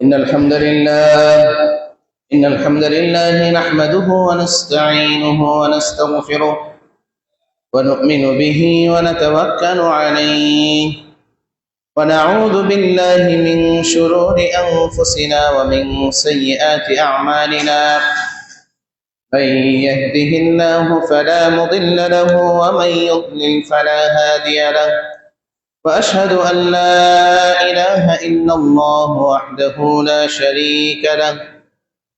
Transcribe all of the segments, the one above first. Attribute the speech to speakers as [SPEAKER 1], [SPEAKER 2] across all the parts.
[SPEAKER 1] إن الحمد لله نحمده ونستعينه ونستغفره ونؤمن به ونتوكل عليه ونعوذ بالله من شرور أنفسنا ومن سيئات أعمالنا من يهده الله فلا مضل له ومن يضلل فلا هادي له وأشهد أن لا إله إلا الله وحده لا شريك له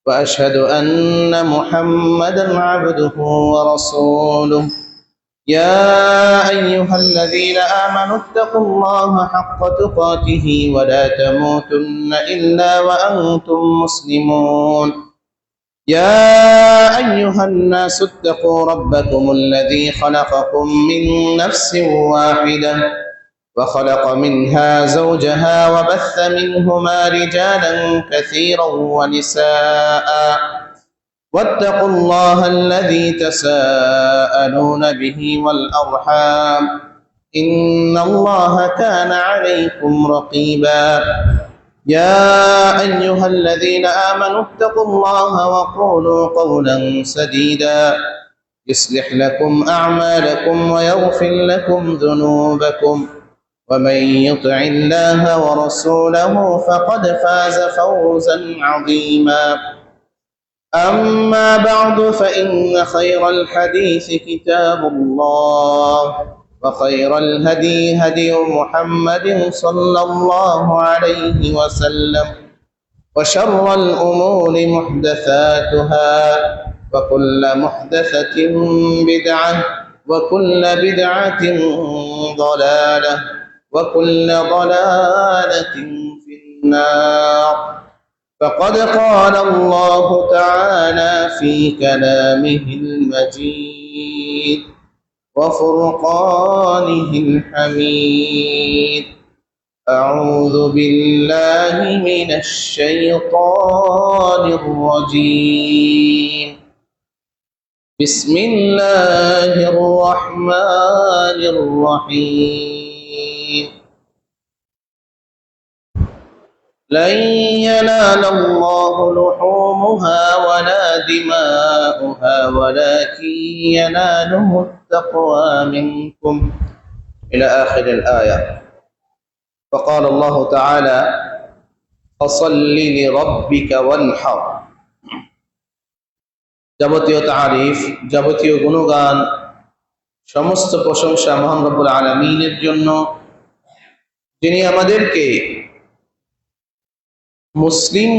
[SPEAKER 1] وأشهد أن محمدا عبده ورسوله يا أيها الذين آمنوا اتقوا الله حق تقاته ولا تموتن إلا وأنتم مسلمون يا أيها الناس اتقوا ربكم الذي خلقكم من نفس واحدة وخلق منها زوجها وبث منهما رجالا كثيرا ونساء واتقوا الله الذي تساءلون به والأرحام إن الله كان عليكم رقيبا يا أيها الذين آمنوا اتقوا الله وقولوا قولا سديدا يصلح لكم أعمالكم ويغفر لكم ذنوبكم ومن يطع الله ورسوله فقد فاز فوزا عظيما أما بعد فإن خير الحديث كتاب الله وخير الهدي هدي محمد صلى الله عليه وسلم وشر الأمور محدثاتها وكل محدثة بدعة وكل بدعة ضلالة وكل ضلالة في النار فقد قال الله تعالى في كلامه المجيد وفرقانه الحميد أعوذ بالله من الشيطان الرجيم بسم الله الرحمن الرحيم لن ينال الله لحومها ولا دماؤها ولكن يناله التقوى منكم إلى آخر الآية فقال الله تعالى فصل لربك وانحر যাবতীয় তারিফ যাবতীয় গুণগান সমস্ত প্রশংসা মহান রব্বুল আলামিনের জন্য যিনি আমাদেরকে মুসলিম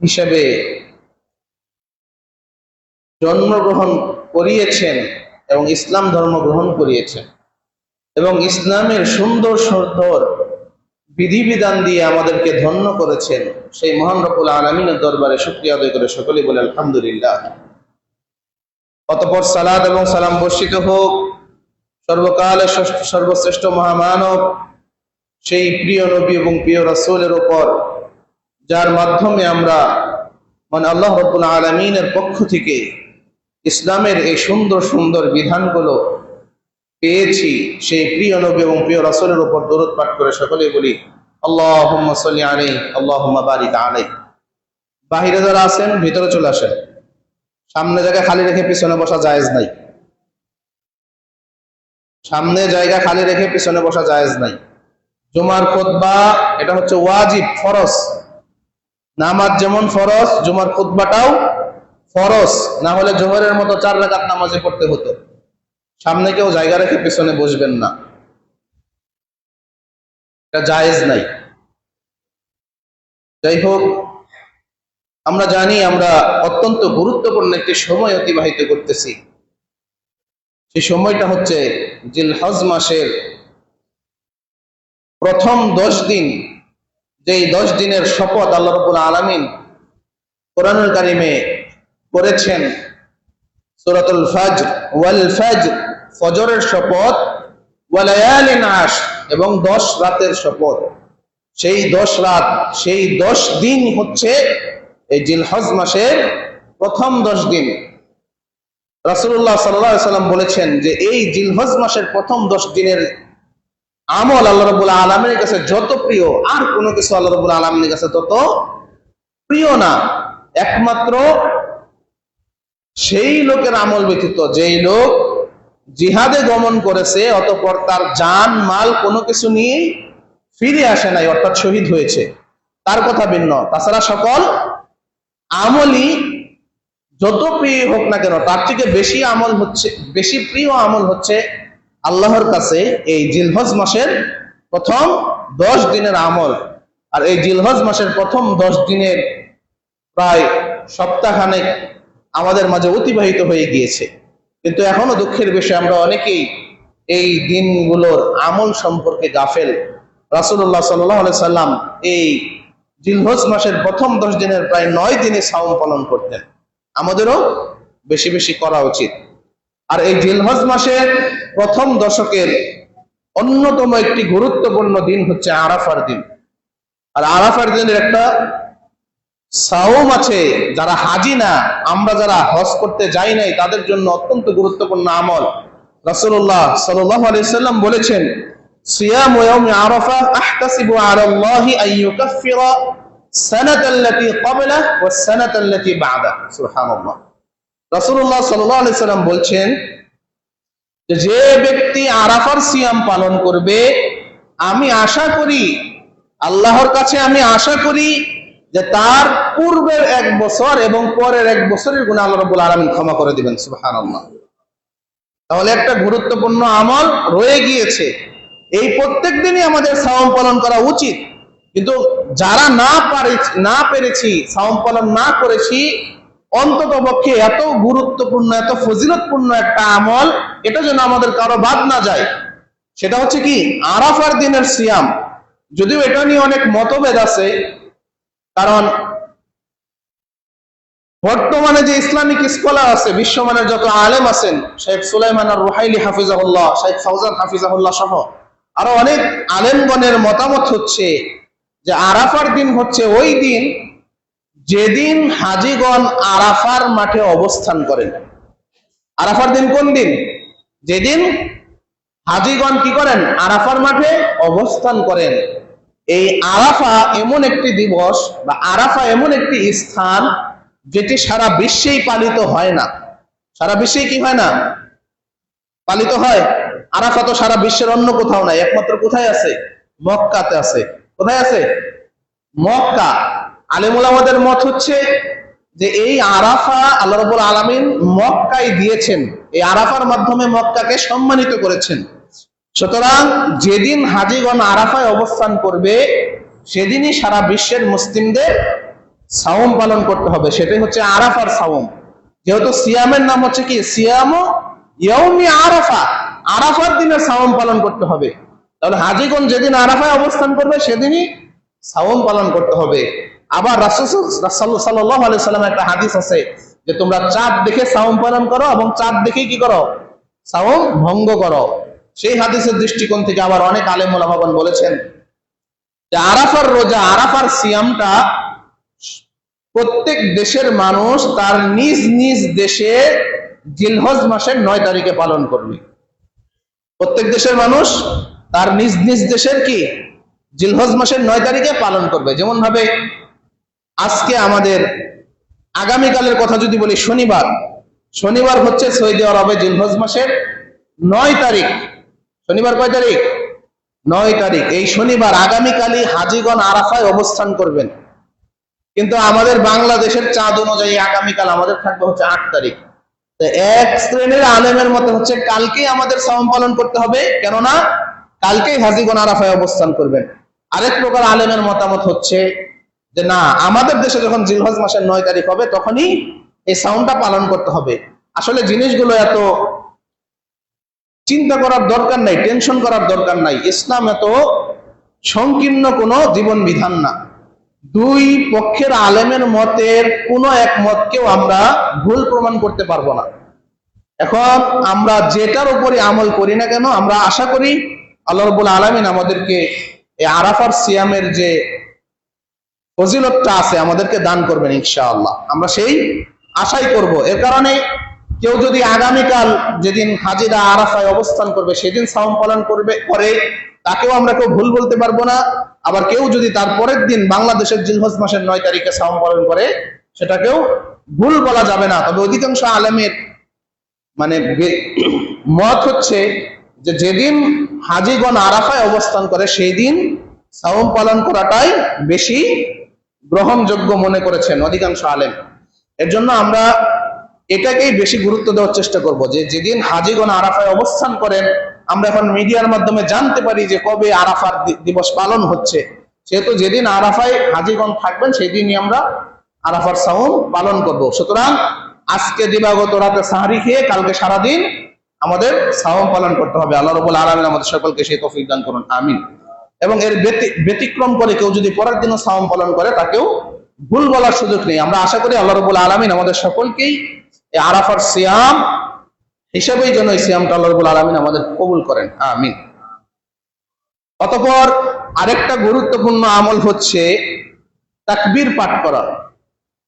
[SPEAKER 1] হিসেবে জন্মগ্রহণ করিয়েছেন এবং ইসলাম ধর্ম গ্রহণ করিয়েছেন এবং ইসলামের সুন্দর সুন্দর বিধিবিধান দিয়ে আমাদেরকে ধন্য করেছেন সেই মহান রব্বুল আলামিনের দরবারে শুকরিয়া আদায় করে সকলেই বলে আলহামদুলিল্লাহ। অতঃপর সালাত এবং সালাম বর্ষিত হোক সর্বকালের সর্বশ্রেষ্ঠ মহামানব সেই প্রিয় নবী এবং প্রিয় রাসূলের উপর যার মাধ্যমে আমরা মানে আল্লাহ রাব্বুল আলামিনের পক্ষ থেকে ইসলামের এই সুন্দর সুন্দর বিধানগুলো পেয়েছি সেই প্রিয় নবী এবং প্রিয় রাসূলের উপর দরুদ পাঠ করে সকলেই বলি আল্লাহুম্মা সাল্লি আলাইহি আল্লাহুম্মা বারিক আলাইহি। বাহিরে যারা আছেন ভিতরে চলে আসেন, সামনে জায়গা খালি রেখে পিছনে বসা জায়েজ নাই। সামনে জায়গা খালি রেখে পিছনে বসা জায়েজ নাই। জুমার খুতবা এটা হচ্ছে ওয়াজিব, ফরজ। নামাজ যেমন ফরজ, জুমার খুতবাটাও ফরজ, না হলে জোহরের মতো 4 রাকাত নামাজে পড়তে হতো। সামনে কেউ জায়গা রেখে পিছনে বসবেন না, এটা জায়েজ নাই। যাই হোক, আমরা জানি আমরা অত্যন্ত গুরুত্বপূর্ণ একটি সময় অতিবাহিত করতেছি। সেই সময়টা হচ্ছে জিলহজ মাসের প্রথম 10 দিন, যেই 10 দিনের শপথ আল্লাহ রাব্বুল আলামিন কোরআনুল কারীমে করেছেন। সূরাতুল ফাজর, ওয়াল ফাজর, ফজরের শপথ, ওয়া লায়ালিন আশর, এবং 10 রাতের শপথ। সেই 10 রাত, সেই 10 দিন হচ্ছে এই জিলহজ মাসের প্রথম 10 দিন। রাসূলুল্লাহ সাল্লাল্লাহু আলাইহি ওয়াসাল্লাম বলেছেন যে এই জিলহজ মাসের প্রথম 10 দিনের আমল আল্লাহ রাব্বুল আলামিনের কাছে যত প্রিয়, আর কোনো কিছু আল্লাহ রাব্বুল আলামিনের কাছে তত প্রিয় না, একমাত্র সেই লোকের আমল ব্যতীত যেই লোক জিহাদে গমন করেছে অতঃপর তার জান মাল কোনো কিছু নিয়ে ফিরে আসে নাই, অর্থাৎ শহীদ হয়েছে, তার কথা ভিন্ন। তাছাড়া সকল আমলই যত প্রিয় হোক না কেন, তার থেকে বেশি প্রিয় আমল হচ্ছে আল্লাহর কাছে এই জিলহজ মাসের প্রথম 10 দিনের আমল। আর এই জিলহজ মাসের প্রথম 10 দিনের প্রায় সপ্তাহখানেক আমাদের মাঝে অতিবাহিত হয়ে গিয়েছে, কিন্তু এখনো দুঃখের বিষয় আমরা অনেকেই এই দিনগুলোর আমল সম্পর্কে গাফেল। রাসূলুল্লাহ সাল্লাল্লাহু আলাইহি সাল্লাম এই জিলহজ মাসের প্রথম 10 দিনের প্রায় 9 দিনে সাওম পালন করতেন, আমাদেরও বেশি বেশি করা উচিত। আর এই জিলহজ মাসের প্রথম দশকের অন্যতম একটি গুরুত্বপূর্ণ দিন হচ্ছে আরাফার দিন। আর আরাফার দিনের একটা সাওম আছে, যারা হাজি না, আমরা যারা হজ করতে যাই নাই, তাদের জন্য অত্যন্ত গুরুত্বপূর্ণ আমল। রাসূলুল্লাহ সাল্লাল্লাহু আলাইহি সাল্লাম বলেছেন, সিয়ামু ইয়াউমি আরাফা আহতাসিবু আলাল্লাহি আন ইউকাফিরা সানাতাল্লাতী ক্বাবলাহু ওয়াস সানাতাল্লাতী বা'দাহু। সুবহানাল্লাহ। রাসূলুল্লাহ সাল্লাল্লাহু আলাইহি সাল্লাম বলছেন যে ব্যক্তি আরাফার সিয়াম পালন করবে, আমি আশা করি, আল্লাহর কাছে আমি আশা করি যে তার পূর্বের 1 বছর এবং পরের 1 বছরের গুনাহ আল্লাহ রাব্বুল আলামিন ক্ষমা করে দিবেন। সুবহানাল্লাহ। তাহলে একটা গুরুত্বপূর্ণ আমল রয়ে গিয়েছে, এই প্রত্যেক দিনই আমাদের সাওম পালন করা উচিত। কিন্তু যারা না পেরেছি, সাওম পালন না করেছি, অন্তত পক্ষে এত গুরুত্বপূর্ণ এত ফজিলতপূর্ণ একটা আমল, এটা যেন আমাদের কারো বাদ না যায়। সেটা হচ্ছে কি? আরাফার দিনের সিয়াম। যদিও এটা নিয়ে অনেক মতভেদ আছে, কারণ বর্তমানে যে ইসলামিক স্কলার আছে, বিশ্বমানের যত আলেম আছেন, শেখ সুলাইমান আর রুহাইলি হাফিজাহুল্লাহ, শেখ ফাউজান হাফিজাহুল্লাহ সহ আরো অনেক আলেমগণের মতামত হচ্ছে যে আরাফার দিন হচ্ছে ওই দিন যেদিন হাজিগণ আরাফার মাঠে অবস্থান করেন। আরাফার দিন কোন দিন? যেদিন হাজিগণ কি করেন? আরাফার মাঠে অবস্থান করেন। এই আরাফা এমন একটি দিবস বা আরাফা এমন একটি স্থান যেটি সারা বিশ্বেই পালিত হয় না। সারা বিশ্বেই কি হয় না? পালিত হয়। আরাফা তো সারা বিশ্বের অন্য কোথাও নাই, একমাত্র কোথায় আছে? মক্কাতে আছে। কোথায় আছে? মক্কা। আলেম ওলামাদের মত হচ্ছে যে এই আরাফা আল্লাহ রাব্বুল আলামিন মক্কায় দিয়েছেন, এই আরাফার মাধ্যমে মক্কাকে সম্মানিত করেছেন। সুতরাং যেদিন হাজিগণ আরাফায় অবস্থান করবে, সেদিনই সারা বিশ্বের মুসলিমদের সাওম পালন করতে হবে। সেটাই হচ্ছে আরাফার সাওম। যেহেতু সিয়ামের নাম হচ্ছে কি? সিয়ামু ইয়াউমি আরাফা, আরাফার দিনে সাওম পালন করতে হবে। তাহলে হাজিগণ যেদিন আরাফায় অবস্থান করবে, সেদিনই সাওম পালন করতে হবে। আবার রাসূল সাল্লাল্লাহু আলাইহি সাল্লামের একটা হাদিস আছে যে তোমরা চাঁদ দেখে সাওম পালন করো এবং চাঁদ দেখে কি করো? সাওম ভঙ্গ করো। সেই হাদিসের দৃষ্টিকোণ থেকে আবার অনেক আলেম ওলামাগণ বলেছেন যে আরাফার রোজা, আরাফার সিয়ামটা প্রত্যেক দেশের মানুষ তার নিজ নিজ দেশে জিলহজ মাসের 9 তারিখে পালন করবে। প্রত্যেক দেশের মানুষ তার নিজ নিজ দেশের কি জিলহজ মাসের 9 তারিখে পালন করবে। যেমন ভাবে আজকে আমাদের আগামীকালের কথা যদি বলি, শনিবার হচ্ছে সৌদি আরবে জিলহজ মাসের 9 তারিখ। শনিবার কয় তারিখ? 9 তারিখ। এই শনিবার আগামীকালই হাজিগণ আরাফায় অবস্থান করবেন। কিন্তু আমাদের বাংলাদেশের চাঁদ অনুযায়ী আগামীকাল আমাদের থাকবে হচ্ছে 8 তারিখ। তো এক শ্রেণীর আলেমের মতে হচ্ছে কালকেই আমাদের সাওম পালন করতে হবে, কেননা কালকেই হাজিগণ আরাফায় অবস্থান করবেন। আরেক প্রকার আলেমের মতামত হচ্ছে যে না, আমাদের দেশে যখন জিলহজ মাসের 9 তারিখ হবে তখনই এই সাওমটা পালন করতে হবে। আসলে জিনিসগুলো এত চিন্তা করার দরকার নাই, টেনশন করার দরকার নাই। ইসলাম এত সংকীর্ণ কোনো জীবন বিধান না। দুই পক্ষের আলেমের মতের কোনো এক মতকেও আমরা ভুল প্রমাণ করতে পারবো না। এখন আমরা যেটার উপরে আমল করি না কেন, আমরা আশা করি আল্লাহ রাব্বুল আলামিন আমাদেরকে এই আরাফার সিয়ামের যে ফজিলতটা আছে আমাদেরকে দান করবেন ইনশাআল্লাহ। আমরা সেই আশাই করব। এর কারণে কেউ যদি আগামীকাল যেদিন হাজিরা আরাফায় অবস্থান করবে সেদিন সাওম পালন করে, তাকেও আমরা কেউ ভুল বলতে পারবো না। আবার কেউ যদি তার পরের দিন বাংলাদেশের জিলহজ মাসের 9 তারিখে সাওম পালন করে সেটাকেও ভুল বলা যাবে না। তবে অধিকাংশ আলেমের মানে মত হচ্ছে যে যেদিন হাজীগণ আরাফায় অবস্থান করে সেই দিন সাওম পালন করাটাই বেশি গ্রহণযোগ্য মনে করেছেন অধিকাংশ আলেম। এর জন্য আমরা এটাকেই বেশি গুরুত্ব দেওয়ার চেষ্টা করব যে যেদিন হাজীগণ আরাফায় অবস্থান করেন, আমরা এখন মিডিয়ার মাধ্যমে জানতে পারি যে কবে আরাফার দিবস পালন হচ্ছে, সেহেতু যেদিন আরাফায় হাজীগণ থাকবেন সেই দিনই আমরা আরাফার সাওম পালন করব। সুতরাং আজকে দিবাগত রাতে সাহরি খেয়ে কালকে সারাদিন আমাদের সাওম পালন করতে হবে। আল্লাহ রাব্বুল আলামিন আমাদের সকলকে সেই তৌফিক দান করুন, আমিন। এবং এর ব্যতিক্রম করে কেউ যদি পরের দিনও সাওম পালন করে তাকেও ভুল বলার সুযোগ নেই। আমরা আশা করি আল্লাহ রাব্বুল আলামিন আমাদের সকলকেই এই আরাফার সিয়াম হিসেবেই যেন এই সিয়ামটা আল্লাহ রাব্বুল আলামিন আমাদের কবুল করেন, আমিন। অতঃপর আরেকটা গুরুত্বপূর্ণ আমল হচ্ছে তাকবীর পাঠ করা।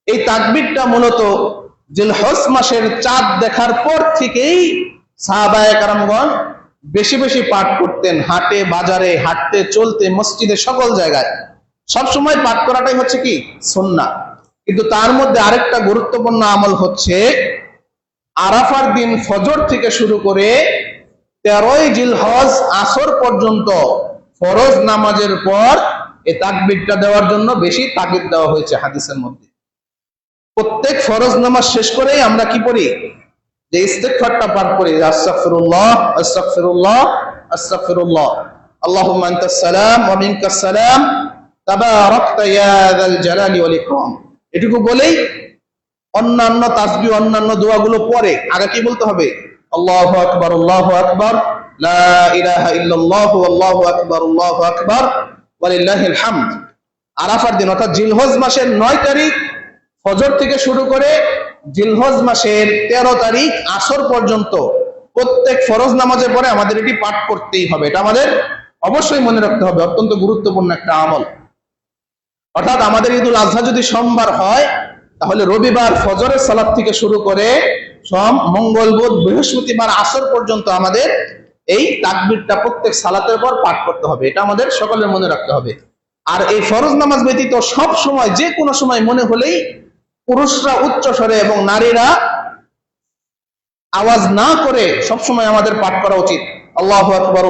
[SPEAKER 1] এই তাকবীরটা মূলত জিলহজ মাসের চাঁদ দেখার পর থেকেই সাহাবায়ে কেরামগণ বেশি বেশি পাঠ করতেন। হাটে বাজারে, হাঁটতে চলতে, মসজিদে, সকল জায়গায় সবসময় পাঠ করাটাই হচ্ছে কি সুন্নাহ। কিন্তু তার মধ্যে আরেকটা গুরুত্বপূর্ণ আমল হচ্ছে আরাফার দিন ফজর থেকে শুরু করে 13ই জিলহজ আসর পর্যন্ত ফরজ নামাজের পর এই তাকবীরটা দেওয়ার জন্য বেশি তাকিদ দেওয়া হয়েছে হাদিসের মধ্যে। প্রত্যেক ফরজ নামাজ শেষ করেই আমরা কি পড়ি, যে ইস্তিগফারটা পাঠ করি, আস্তাগফিরুল্লাহ আস্তাগফিরুল্লাহ আস্তাগফিরুল্লাহ, আল্লাহুম্মা আনতাস সালাম ওয়া মিনকাস সালাম তাবারাকতা ইয়া যাল জালালি ওয়াল ইকরাম। এটুকু বলেই অন্যান্য তাসবিহ, অন্যান্য দোয়াগুলো পরে আগে কি বলতে হবে, আল্লাহু আকবার লা ইলাহা ইল্লাল্লাহু আল্লাহু আকবার ওয়ালিল্লাহিল হামদ। আরাফার দিন অর্থাৎ জিলহজ মাসের 9 তারিখ ফজর থেকে শুরু করে জিলহজ মাসের 13 তারিখ আসর পর্যন্ত প্রত্যেক ফরজ নামাজের পরে আমাদের এটি পাঠ করতেই হবে। এটা আমাদের অবশ্যই মনে রাখতে হবে, অত্যন্ত গুরুত্বপূর্ণ একটা আমল। অর্থাৎ আমাদের ঈদুল আজহা যদি সোমবার হয় তাহলে রবিবার ফজরের সালাত থেকে শুরু করে সোম, মঙ্গল, বুধ, বৃহস্পতিবার আসর পর্যন্ত আমাদের এই তাকবীরটা প্রত্যেক সালাতের পর পাঠ করতে হবে। এটা আমাদের সকলের মনে রাখতে হবে। আর এই ফরজ নামাজ ব্যতীত সব সময়, যে কোনো সময় মনে হলেই পুরুষরা উচ্চ স্বরে এবং নারীরা আওয়াজ না করে সব সময় আমাদের পাঠ করা উচিত, আল্লাহু আকবার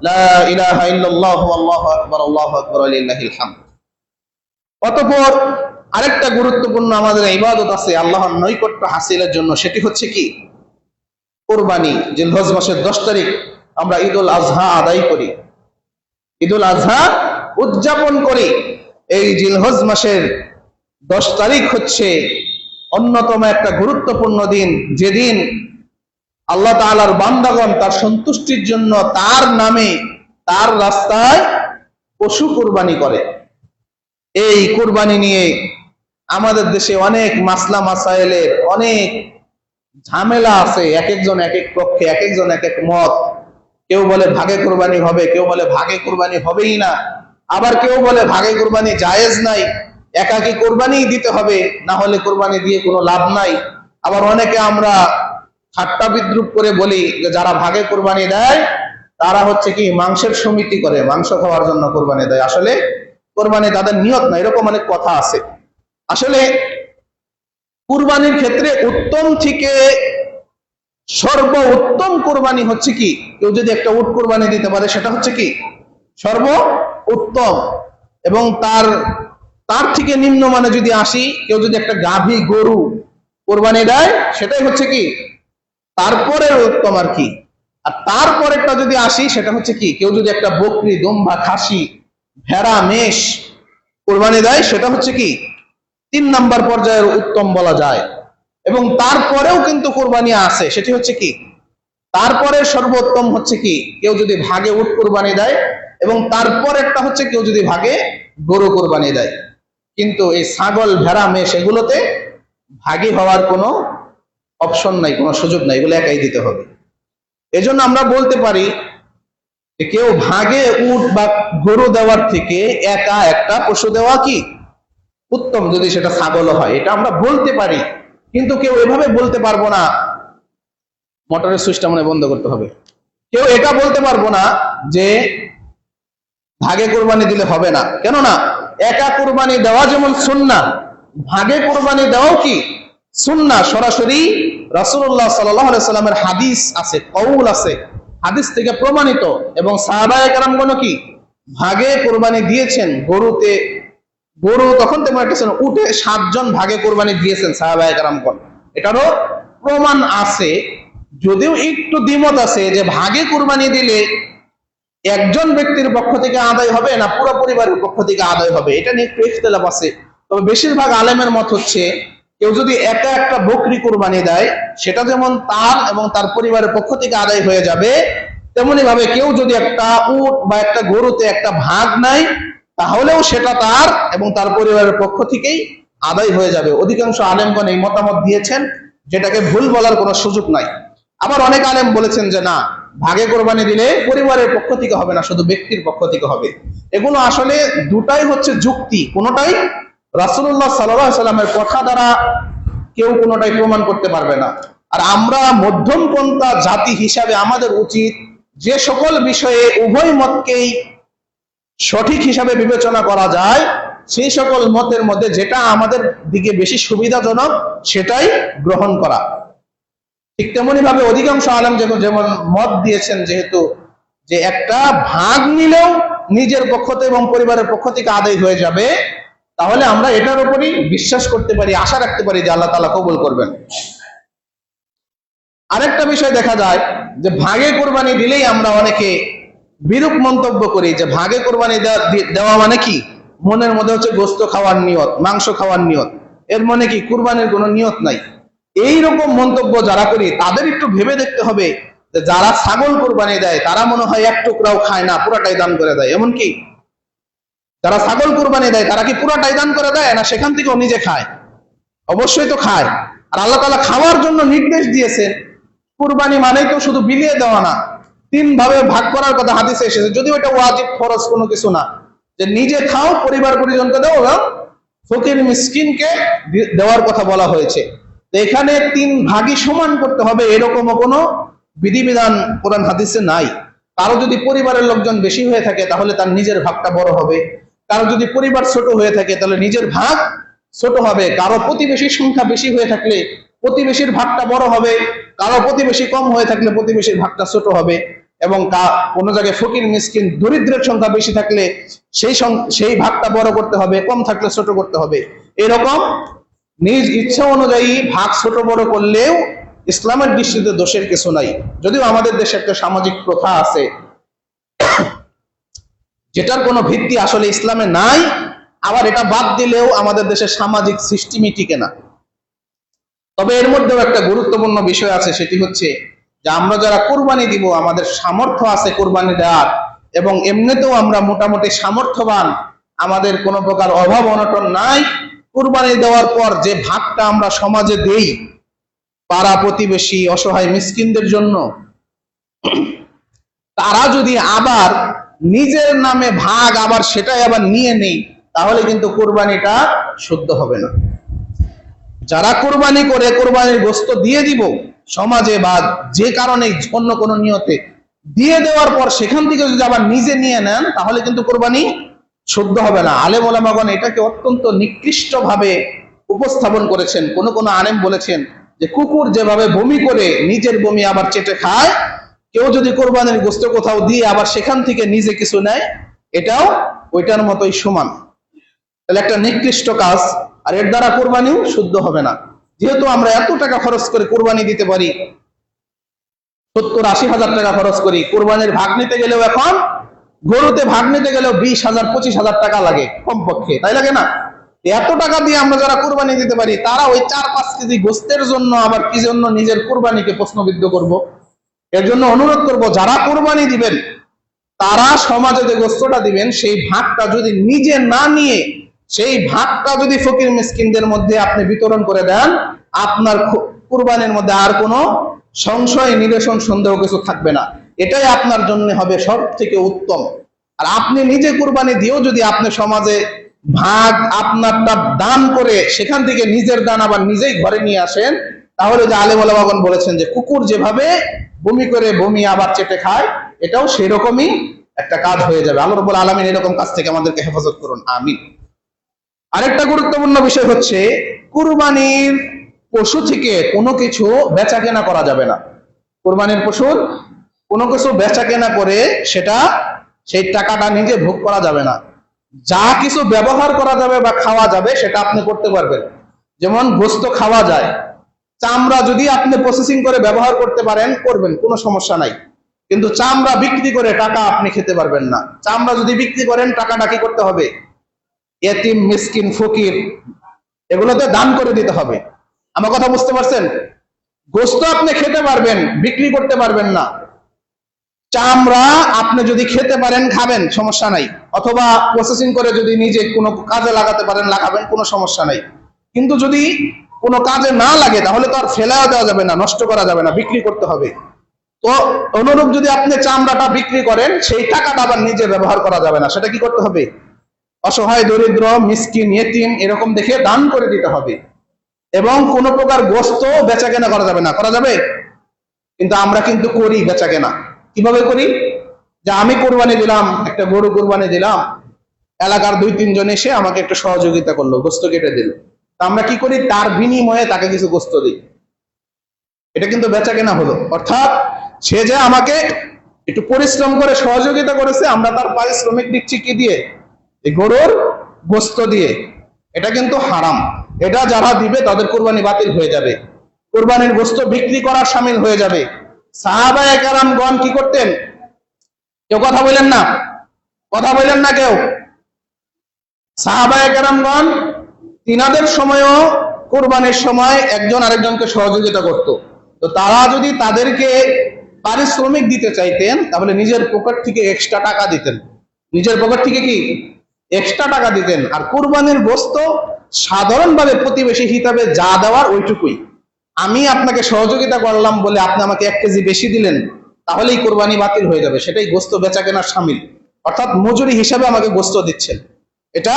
[SPEAKER 1] লা ইলাহা ইল্লাল্লাহু আল্লাহু আকবার ওয়ালিল্লাহিল হামদ। অতঃপর আরেকটা গুরুত্বপূর্ণ আমাদের ইবাদত আছে আল্লাহর নৈকট্য হাসিলের জন্য, সেটি হচ্ছে কি কুরবানি। জিলহজ মাসের 10 তারিখ আমরা ঈদুল আজহা আদায় করি, ঈদুল আজহা উদযাপন করি। এই জিলহজ মাসের 10 তারিখ হচ্ছে অন্যতম একটা গুরুত্বপূর্ণ দিন, যেদিন আল্লাহ তাআলার বান্দাগণ তার সন্তুষ্টির জন্য তার নামে, তার রাস্তায় পশু কুরবানি করে। এই কুরবানি নিয়ে আমাদের দেশে অনেক মাসলা মাসাইলের অনেক ঝামেলা আছে, এক একজন এক এক পক্ষে, এক একজন এক এক মত। কেউ বলে ভাগে কুরবানি হবে, কেউ বলে ভাগে কুরবানি হবেই না, আবার কেউ বলে ভাগে কুরবানি জায়েজ নাই, একাকি কুরবানি দিতে হবে, না হলে কুরবানি দিয়ে কোনো লাভ নাই। আবার অনেকে আমরা ঠাট্টা বিদ্রুপ করে বলি যে যারা ভাগে কুরবানি দেয় তারা হচ্ছে কি মাংসের সমিতি করে, মাংস খাওয়ার জন্য কুরবানি দেয়। আসলে কুরবানি তাদের নিয়ত না, এরকম অনেক কথা আছে। আসলে কুরবানির ক্ষেত্রে উত্তম থেকে সর্ব উত্তম কুরবানি হচ্ছে কি, কেউ যদি একটা উট কুরবানি দিতে পারে সেটা হচ্ছে কি সর্ব উত্তম। এবং তার থেকে নিম্ন মানে যদি আসি, কেউ যদি একটা গাভী গরু কুরবানি দেয় সেটাই হচ্ছে কি তারপরে উত্তম আর কি। আর তারপরেরটা যদি আসি সেটা হচ্ছে কি, কেউ যদি একটা বকরি, দুম্বা, খাসি, ভেড়া, মেষ কুরবানি দেয় সেটা হচ্ছে কি 3 নাম্বার পর্যায়ের উত্তম বলা যায়। এবং তারপরেও কিন্তু কুরবানি আছে, সেটি হচ্ছে কি তারপরে সর্বোত্তম হচ্ছে কি কেউ যদি ভাগে উট কুরবানি দেয়, এবং তারপর একটা হচ্ছে কেউ যদি ভাগে গরু কুরবানি দেয়। কিন্তু এই ছাগল, ভেড়া, মেষ এগুলোতে ভাগী হওয়ার কোনো অপশন নাই, কোনো সুযোগ নাই, এগুলো একাই দিতে হবে। এজন্য আমরা বলতে পারি যে কেউ ভাগে উট বা গরু দেওয়ার থেকে একা একটা পশু দেওয়া কি উত্তম, যদি সেটা ছাগলও হয়, এটা আমরা বলতে পারি। কিন্তু কেউ এভাবে বলতে পারবো না, মোটরের সুইচটা মনে বন্ধ করতে হবে, কেউ এটা বলতে পারবো না যে ভাগে কোরবানি দিলে হবে না। কেননা একা কোরবানি দেওয়া যেমন সুন্নাহ, ভাগে কোরবানি দেওয়াও কি সুন্নাহ। সরাসরি রাসূলুল্লাহ সাল্লাল্লাহু আলাইহি সাল্লামের হাদিস আছে, কওল আছে, হাদিস থেকে প্রমাণিত। এবং সাহাবায়ে কেরামগণ কি ভাগে কোরবানি দিয়েছেন। গরু তখন তেমন একটা ছিল, উঠে 7 জন ভাগে কোরবানি দিয়েছেন সাহাবায়ে কেরামগণ। এটারও প্রমাণ আছে। যদিও একটু দ্বিমত আছে যে ভাগে কোরবানি দিলে একজন ব্যক্তির পক্ষ থেকে আদায় হবে না পুরো পরিবারের পক্ষ থেকে আদায় হবে, এটা নিয়ে একটু ইখতিলাফ আছে। তবে বেশিরভাগ আলেমের মত হচ্ছে কেউ যদি একা একটা বকরি কোরবানি দেয় সেটা যেমন তার এবং তার পরিবারের পক্ষ থেকে আদায় হয়ে যাবে, তেমনি ভাবে কেউ যদি একটা উট বা একটা গরুতে একটা ভাগ নেয় তাহলেও সেটা তার এবং তার পরিবারের পক্ষ থেকেই আদায় হয়ে যাবে। অধিকাংশ আলেমগণ এই মতামত দিয়েছেন, যেটাকে ভুল বলার কোনো সুযোগ নাই। আবার অনেক আলেম বলেছেন যে না, ভাগে কোরবানি দিলে পরিবারের পক্ষ থেকে হবে না, শুধু ব্যক্তির পক্ষ থেকে হবে। এগুলো আসলে দুটাই হচ্ছে যুক্তি, কোনোটাই রাসূলুল্লাহ সাল্লাল্লাহু আলাইহি সাল্লামের কথা দ্বারা কেউ কোনোটাই প্রমাণ করতে পারবে না। আর আমরা মধ্যমপন্থা জাতি হিসাবে আমাদের উচিত যে সকল বিষয়ে উভয় মতকেই সঠিক হিসাবে বিবেচনা করা যায় সেই সকল মতের মধ্যে যেটা আমাদের দিকে বেশি সুবিধাজনক সেটাই গ্রহণ করা। ঠিক তেমনি ভাবে অধিকাংশ আলেম যেমন মত দিয়েছেন, যেহেতু যে একটা ভাগ নিলেও নিজের পক্ষ থেকে এবং পরিবারের পক্ষ থেকে আদায় হয়ে যাবে, তাহলে আমরা এটার উপরই বিশ্বাস করতে পারি, আশা রাখতে পারি যে আল্লাহ তাআলা কবুল করবেন। আরেকটা বিষয় দেখা যায় যে ভাগে কোরবানি দিলেই আমরা অনেকে বিরূপ মন্তব্য করি যে ভাগে কোরবানি দেওয়া মানে কি, মনের মধ্যে হচ্ছে গোশত খাওয়ার নিয়ত, মাংস খাওয়ার নিয়ত, এর মানে কি কুরবানির কোনো নিয়ত নাই। এইরকম মন্তব্য যারা করি তাদের একটু ভেবে দেখতে হবে যে যারা ছাগল কোরবানি দেয় তারা মনে হয় এক টুকরাও খায় না, পুরাটাই দান করে দেয়। এমনকি যারা ছাগল কোরবানি দেয় তারা কি পুরাটাই দান করে দেয় না সেখান থেকেও নিজে খায়? অবশ্যই তো খায়। আর আল্লাহ তাআলা খাওয়ার জন্য নির্দেশ দিয়েছেন। কুরবানি মানেই তো শুধু বিলিয়ে দেওয়া না, 3 ভাবে ভাগ করার কথা হাদিসে এসেছে। যদিও এটা ওয়াজিব ফরজ কোনো কিছু না, যে নিজে খাও, পরিবার পরিজনকে দাও এবং ফকির মিসকিনকে দেওয়ার কথা বলা হয়েছে। তো এখানে 3 ভাগই সমান করতে হবে এরকমও কোনো বিধিবিধান কোরআন হাদিসে নাই। কারো যদি পরিবারের লোকজন বেশি হয়ে থাকে তাহলে তার নিজের ভাগটা বড় হবে, কারো যদি পরিবার ছোট হয়ে থাকে তাহলে নিজের ভাগ ছোট হবে, কারো প্রতিবেশীর সংখ্যা বেশি হয়ে থাকলে প্রতিবেশীর ভাগটা বড় হবে, কারো প্রতিবেশী কম হয়ে থাকলে প্রতিবেশীর ভাগটা ছোট হবে, এবং কোনো জায়গায় ফকির মিসকিন দরিদ্রের সংখ্যা বেশি থাকলে সেই ভাগটা বড় করতে হবে, কম থাকলে ছোট করতে হবে। এরকম নিজ ইচ্ছা অনুযায়ী ভাগ ছোট বড় করলেও ইসলামের দৃষ্টিতে দোষের কিছু নাই। যদিও আমাদের দেশে একটা সামাজিক প্রথা আছে যেটার কোনো ভিত্তি আসলে ইসলামে নাই, আবার এটা বাদ দিলেও আমাদের দেশের সামাজিক সিস্টেমই টিকে না। তবে এর মধ্যেও একটা গুরুত্বপূর্ণ বিষয় আছে, সেটি হচ্ছে যে আমরা যারা কোরবানি দিব আমাদের সামর্থ্য আছে কোরবানি দেওয়ার, এবং এমনিতেও আমরা মোটামুটি সামর্থ্যবান, আমাদের কোনো প্রকার অভাব অনটন নাই। কোরবানি দেওয়ার পর যে ভাগটা আমরা সমাজে দেই পাড়া প্রতিবেশী অসহায় মিসকিনদের জন্য, তারা যদি আবার নিজের নামে ভাগ আবার সেটাই আবার নিয়ে নেই তাহলে কিন্তু কোরবানিটা শুদ্ধ হবে না। যারা কোরবানি করে কোরবানির গোশত দিয়ে দিব সমাজে বা যে কারণে অন্য কোনো নিয়তে দিয়ে দেওয়ার পর সেখান থেকে যদি আবার নিজে নিয়ে নেন তাহলে কিন্তু কোরবানি শুদ্ধ হবে না। আলেম ওলামাগণ এটাকে অত্যন্ত নিকৃষ্ট ভাবে উপস্থাপন করেছেন। কোন কোন আলেম বলেছেন যে কুকুর যেভাবে বমি করে নিজের বমি আবার চেটে খায়, কেউ যদি কোরবানির গোশত কোথাও দিয়ে আবার সেখান থেকে নিজে কিছু নেয় এটাও ওইটার মতোই সমান। তাহলে একটা নিকৃষ্ট কাজ, আর এর দ্বারা কোরবানিও শুদ্ধ হবে না। যেহেতু আমরা এত টাকা খরচ করে কোরবানি দিতে পারি, 70-80 হাজার টাকা খরচ করি, কোরবানির ভাগ নিতে গেলেও এখন গরুতে ভাগ নিতে গেলেও 20,000-25,000 টাকা লাগে কমপক্ষে, তাই লাগে না? এত টাকা দিয়ে আমরা যারা কোরবানি দিতে পারি তারা ওই 4-5 কেজি গোস্তের জন্য আবার কি জন্য নিজের কোরবানিকে প্রশ্নবিদ্ধ করব? এর জন্য অনুরোধ করব যারা কোরবানি দিবেন তারা সমাজে যে গোস্তটা দিবেন সেই ভাগটা যদি নিজে না নিয়ে সেই ভাগটা যদি ফকির মিসকিনদের মধ্যে আপনি বিতরণ করে দেন, আপনার কুরবানির মধ্যে আর কোনো সংশয় নিরসন সন্দেহ কিছু থাকবে না। এটাই আপনার জন্য হবে সব থেকে উত্তম। আর আপনি নিজে কুরবানি দিয়েও যদি আপনি সমাজে ভাগ আপনারটা দান করে সেখান থেকে নিজের দান আবার নিজেই ঘরে নিয়ে আসেন, তাহলে যে আলেম ওলামাগণ বলেছেন যে কুকুর যেভাবে বমি করে বমি আবার চেটে খায়, এটাও সেরকমই একটা কাজ হয়ে যাবে। আল্লাহ রাব্বুল আলামিন এরকম কাজ থেকে আমাদেরকে হেফাজত করুন, আমিন। আরেকটা গুরুত্বপূর্ণ বিষয় হচ্ছে, কুরবানির পশু থেকে কোনো কিছু বেচা কেনা করা যাবে না। কুরবানির পশুর কোনো কিছু বেচা কেনা করে সেই টাকাটা নিজে ভোগ করা যাবে না। যা কিছু ব্যবহার করা যাবে বা খাওয়া যাবে সেটা আপনি করতে পারবেন। যেমন গোস্ত খাওয়া যায়, চামড়া যদি আপনি প্রসেসিং করে ব্যবহার করতে পারেন করবেন, কোনো সমস্যা নাই। কিন্তু চামড়া বিক্রি করে টাকা আপনি খেতে পারবেন না। চামড়া যদি বিক্রি করেন টাকাটা কি করতে হবে? এতিম, মিসকিন, ফকির এগুলোতে দান করে দিতে হবে। আমার কথা বুঝতে পারছেন? গোস্ত আপনি খেতে পারবেন, বিক্রি করতে পারবেন না। চামড়া আপনি যদি খেতে পারেন খাবেন, সমস্যা নাই। অথবা প্রসেসিং করে যদি নিজে কোনো কাজে লাগাতে পারেন লাগাবেন, কোনো সমস্যা নাই। কিন্তু যদি কোনো কাজে না লাগে তাহলে তো আর ফেলাও দেওয়া যাবে না, নষ্ট করা যাবে না, বিক্রি করতে হবে। তো অনুরূপ যদি আপনি চামড়াটা বিক্রি করেন সেই টাকাটা আবার নিজে ব্যবহার করা যাবে না, সেটা কি করতে হবে? অসহায়, দরিদ্র, মিসকিন, ইয়েতিম এরকম দেখে দান করে দিতে হবে। এবং কোন প্রকার গোস্ত বেচা কেনা করা যাবে না। করা যাবে? কিন্তু আমরা কিন্তু করি বেচা কেনা। কিভাবে করি? যে আমি কোরবানি দিলাম, একটা গরু কোরবানি দিলাম, এলাকার 2-3 জন এসে আমাকে একটু সহযোগিতা করলো, গোস্ত কেটে দিল। তা আমরা কি করি? তার বিনিময়ে তাকে কিছু গোস্ত দিই। এটা কিন্তু বেচা কেনা হলো। অর্থাৎ সে যে আমাকে একটু পরিশ্রম করে সহযোগিতা করেছে, আমরা তার পারিশ্রমিক দিচ্ছি কি দিয়ে? এই গরুর গোস্ত দিয়ে। এটা কিন্তু হারাম। এটা যারা দিবে তাদের কোরবানি বাতিল হয়ে যাবে, কোরবানির গোস্ত বিক্রি করার শামিল হয়ে যাবে। সাহাবায়ে কেরামগণ কি করতেন? কেউ কথা বলেন না, কথা বলেন না কেউ। সাহাবায়ে কেরামগণ তিনাদের সময়ও কোরবানির সময় একজন আরেকজনকে সহযোগিতা করত। তো তারা যদি তাদেরকে পারিশ্রমিক দিতে চাইতেন তাহলে নিজের পকেট থেকে এক্সট্রা টাকা দিতেন। নিজের পকেট থেকে কি এক্সট্রা টাকা দিতেন। আর কোরবানির গোস্ত সাধারণভাবে প্রতিবেশী হিসাবে যা দেওয়ার ওইটুকুই। আমি আপনাকে সহযোগিতা করলাম বলে আপনি আমাকে 1 কেজি বেশি দিলেন, তাহলেই কোরবানি বাতিল হয়ে যাবে। সেটাই গোস্ত বেচা কেনার শামিল। অর্থাৎ মজুরি হিসাবে আমাকে গোস্ত দিচ্ছেন, এটা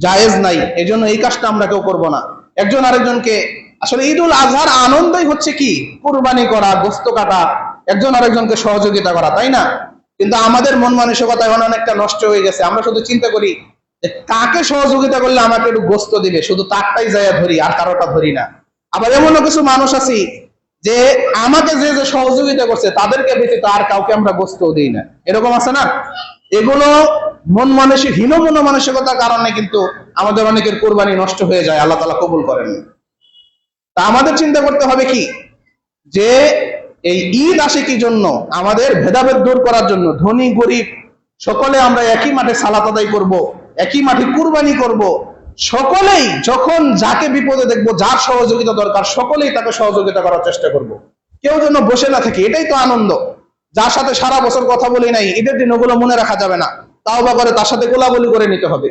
[SPEAKER 1] জায়েজ নাই। এই জন্য এই কাজটা আমরা কেউ করবো না। একজন আরেকজনকে, আসলে ঈদুল আজহার আনন্দই হচ্ছে কি? কোরবানি করা, গোস্ত কাটা, একজন আরেকজনকে সহযোগিতা করা, তাই না? কিন্তু আমাদের মন মানসিকতা এখন অনেকটা নষ্ট হয়ে গেছে। আমরা শুধু চিন্তা করি যে কাকে সহযোগিতা করলে আমাকে একটু গোস্ত দিবে, শুধু তারটাই যায় ধরি, আর কারোটা ধরি না। আবার এমনও কিছু মানুষ আছি যে আমাকে যে যে সহযোগিতা করছে তাদেরকে ব্যতীত আর কাউকে আমরা গোস্ত দিই না, এরকম আছে না? এগুলো হীন মন মানসিকতার কারণে কিন্তু আমাদের অনেকের কোরবানি নষ্ট হয়ে যায়, আল্লাহ তাআলা কবুল করেন। তা আমাদের চিন্তা করতে হবে কি, যে এই ঈদ আসে কি জন্য? আমাদের ভেদাভেদ দূর করার জন্য। ধনী গরিব সকলে আমরা একই মাঠে সালাত আদায় করব, একই মাঠে কুরবানি করব। সকলেই যখন যাকে বিপদে দেখবো, যার সহযোগিতা দরকার, সকলেই তাকে সহযোগিতা করার চেষ্টা করব। কেউ যেন বসে না থাকে, এটাই তো আনন্দ। যার সাথে সারা বছর কথা বলি নাই, ঈদের দিন ওগুলো মনে রাখা যাবে না। তাওবা করে তার সাথে গোলাগুলি করে নিতে হবে।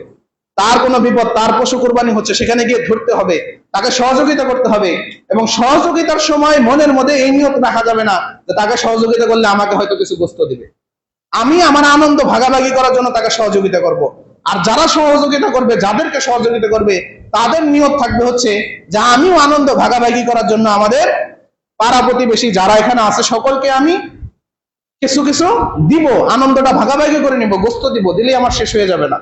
[SPEAKER 1] তার কোনো বিপদ, তার পশু কুরবানি হচ্ছে, সেখানে গিয়ে ধরতে হবে, তাকে সহযোগিতা করতে হবে। এবং সহযোগিতার সময় মনের মধ্যে এই নিয়ত রাখা যাবে না যে তাকে সহযোগিতা করলে আমাকে হয়তো কিছু গোস্ত দিবে। আমি আমার আনন্দ ভাগাভাগি করার জন্য তাকে সহযোগিতা করব। আর যারা সহযোগিতা করবে, যাদেরকে সহযোগিতা করবে, তাদের নিয়ত থাকবে হচ্ছে যে আমিও আনন্দ ভাগাভাগি করার জন্য আমাদের পাড়া প্রতিবেশী যারা এখানে আছে সকলকে আমি কিছু কিছু দিব, আনন্দটা ভাগাভাগি করে নিব, গোস্ত দিব, দিলেই আমার শেষ হয়ে যাবে না।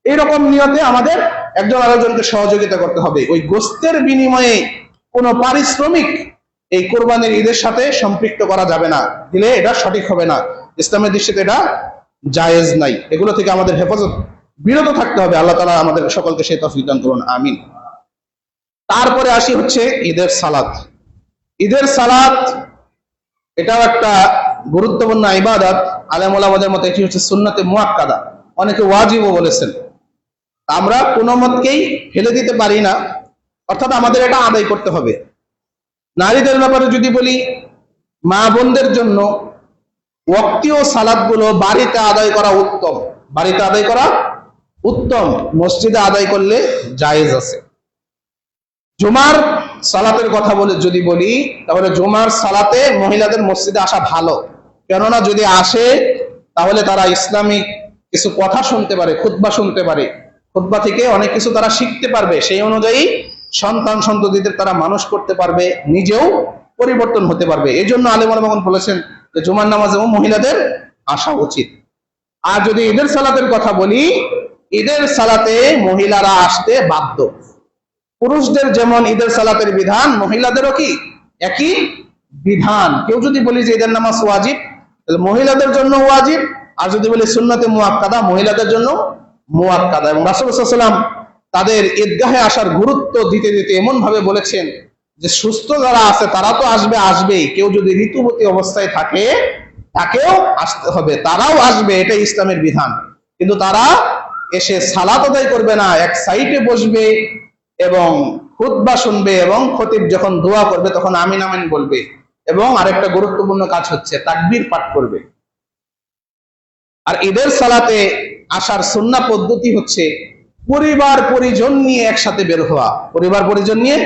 [SPEAKER 1] এইরকম নিয়তে আমাদের একজন আরেকজনকে সহযোগিতা করতে হবে। ওই গোস্তের বিনিময়ে কোনো পারিশ্রমিক এই কোরবানির ঈদের সাথে সম্পৃক্ত করা যাবে না, দিলে এটা সঠিক হবে না। ইসলামের দৃষ্টিতে এটা জায়েজ নাই। এগুলো থেকে আমাদের হেফাজত, বিরত থাকতে হবে। আল্লাহ তাআলা আমাদের সকলকে সেই তৌফিক দান করুন, আমিন। তারপরে আসি হচ্ছে ঈদের সালাত। ঈদের সালাত এটাও একটা গুরুত্বপূর্ণ ইবাদত। আলেম ওলামাদের মতে এটি হচ্ছে সুন্নতে মুআক্কাদা, অনেকে ওয়াজিবও বলেছেন। আমরা কোনো মতকেই ফেলে দিতে পারি না, অর্থাৎ আমাদের এটা আদায় করতে হবে। নারীদের ব্যাপারে যদি বলি, মা বোনদের জন্য ওয়াক্তীয় সালাতগুলো বাড়িতে আদায় করা উত্তম। বাড়িতে আদায় করা উত্তম, মসজিদে আদায় করলে জায়েজ আছে। জুমার সালাতের কথা বলে যদি বলি, তাহলে জুমার সালাতে মহিলাদের মসজিদে আসা ভালো। কেননা যদি আসে তাহলে তারা ইসলামিক কিছু কথা শুনতে পারে, খুতবা শুনতে পারে, খুতবা থেকে অনেক কিছু তারা শিখতে পারবে। সেই অনুযায়ী সন্তান সন্ততিদের তারা মানুষ করতে পারবে, নিজেও পরিবর্তন হতে পারবে। এই জন্য আলেম ওলামাগণ বলেছেন যে জুমার নামাজেও মহিলাদের আসা উচিত। আর যদি ঈদের সালাতের কথা বলি, ঈদের সালাতে মহিলারা আসতে বাধ্য। পুরুষদের যেমন ঈদের সালাতের বিধান, মহিলাদেরও কি একই বিধান। কেউ যদি বলি যে ঈদের নামাজ ওয়াজিব, তাহলে মহিলাদের জন্য ওয়াজিব। আর যদি বলি সুন্নতে মুআক্কাদা, মহিলাদের জন্য মুআক্কাদা। এবং রাসূল সাল্লাল্লাহু আলাইহি ওয়াসাল্লাম তাদের ঈদগাহে আসার গুরুত্ব দিতে দিতে এমন ভাবে বলেছেন যে সুস্থ যারা আছে তারা তো আসবেই, কেউ যদি ঋতুবতী অবস্থায় থাকে তাকেও আসতে হবে, তারাও আসবে, এটা ইসলামের বিধান। কিন্তু তারা এসে সালাত আদায় করবে না, এক সাইডে বসবে এবং খুতবা শুনবে, এবং খতিব যখন দোয়া করবে তখন আমিন আমিন বলবে। এবং আরেকটা গুরুত্বপূর্ণ কাজ হচ্ছে তাকবীর পাঠ করবে। আর ঈদের সালাতে আসার সুন্নাহ পদ্ধতি হচ্ছে পরিবার পরিজন নিয়ে একসাথে বের হওয়া। পরিবার পরিজন নিয়ে